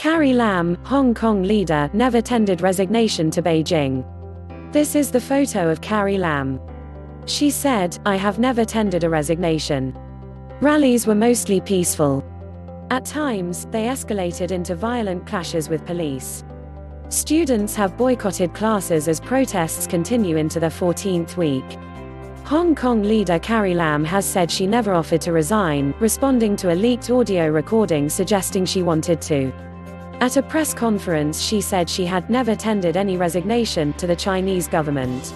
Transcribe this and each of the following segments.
Carrie Lam, Hong Kong leader, never tendered resignation to Beijing. This is the photo of Carrie Lam. She said, "I have never tendered a resignation. Rallies were mostly peaceful. At times, they escalated into violent clashes with police. Students have boycotted classes as protests continue into their 14th week." Hong Kong leader Carrie Lam has said she never offered to resign, responding to a leaked audio recording suggesting she wanted to. At a press conference she said she had never tendered any resignation to the Chinese government.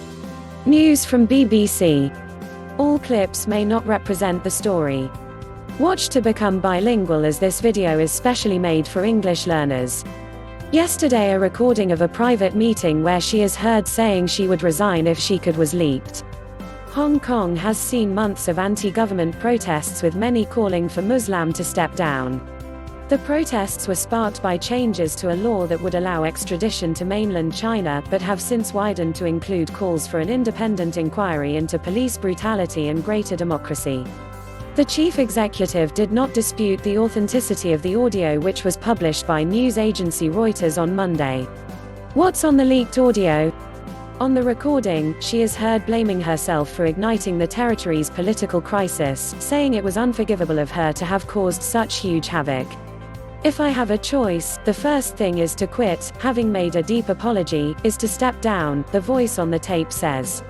News from BBC. All clips may not represent the story. Watch to become bilingual, as this video is specially made for English learners. Yesterday a recording of a private meeting where she is heard saying she would resign if she could was leaked. Hong Kong has seen months of anti-government protests, with many calling for Ms Lam to step down. The protests were sparked by changes to a law that would allow extradition to mainland China, but have since widened to include calls for an independent inquiry into police brutality and greater democracy. The chief executive did not dispute the authenticity of the audio, which was published by news agency Reuters on Monday. What's on the leaked audio? On the recording, she is heard blaming herself for igniting the territory's political crisis, saying it was unforgivable of her to have caused such huge havoc. "If I have a choice, the first thing is to quit. Having made a deep apology, is to step down," the voice on the tape says.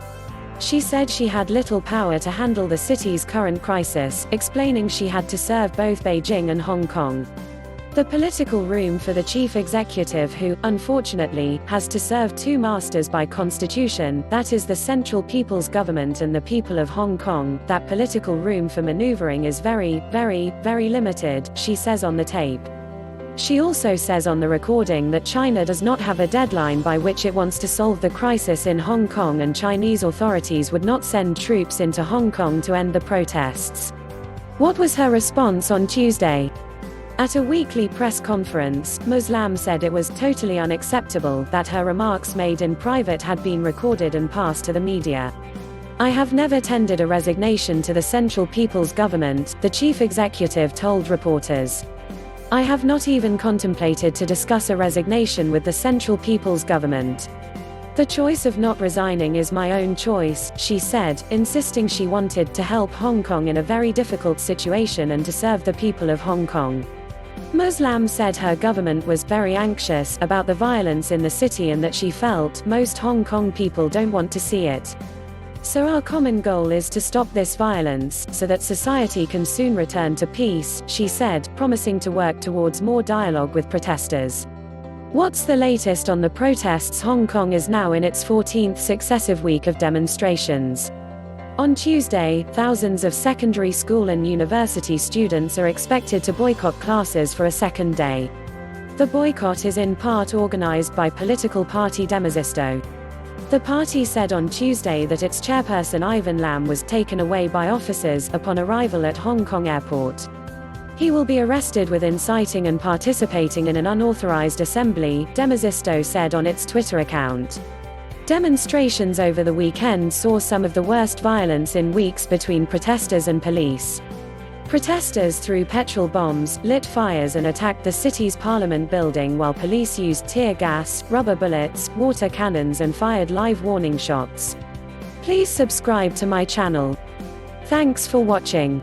She said she had little power to handle the city's current crisis, explaining she had to serve both Beijing and Hong Kong. The political room for the chief executive, who, unfortunately, has to serve two masters by constitution, that is the Central People's Government and the people of Hong Kong, that political room for maneuvering is very, very, very limited, she says on the tape. She also says on the recording that China does not have a deadline by which it wants to solve the crisis in Hong Kong, and Chinese authorities would not send troops into Hong Kong to end the protests. What was her response on Tuesday? At a weekly press conference, Ms Lam said it was totally unacceptable that her remarks made in private had been recorded and passed to the media. "I have never tendered a resignation to the Central People's Government," the chief executive told reporters. "I have not even contemplated to discuss a resignation with the Central People's Government. The choice of not resigning is my own choice," she said, insisting she wanted to help Hong Kong in a very difficult situation and to serve the people of Hong Kong. Ms Lam said her government was very anxious about the violence in the city and that she felt most Hong Kong people don't want to see it. "So our common goal is to stop this violence, so that society can soon return to peace," she said, promising to work towards more dialogue with protesters. What's the latest on the protests? Hong Kong is now in its 14th successive week of demonstrations. On Tuesday, thousands of secondary school and university students are expected to boycott classes for a second day. The boycott is in part organized by political party Demosisto. The party said on Tuesday that its chairperson Ivan Lam was taken away by officers upon arrival at Hong Kong airport. He will be arrested with inciting and participating in an unauthorized assembly, Demosisto said on its Twitter account. Demonstrations over the weekend saw some of the worst violence in weeks between protesters and police. Protesters threw petrol bombs, lit fires and attacked the city's parliament building, while police used tear gas, rubber bullets, water cannons and fired live warning shots. Please subscribe to my channel. Thanks for watching.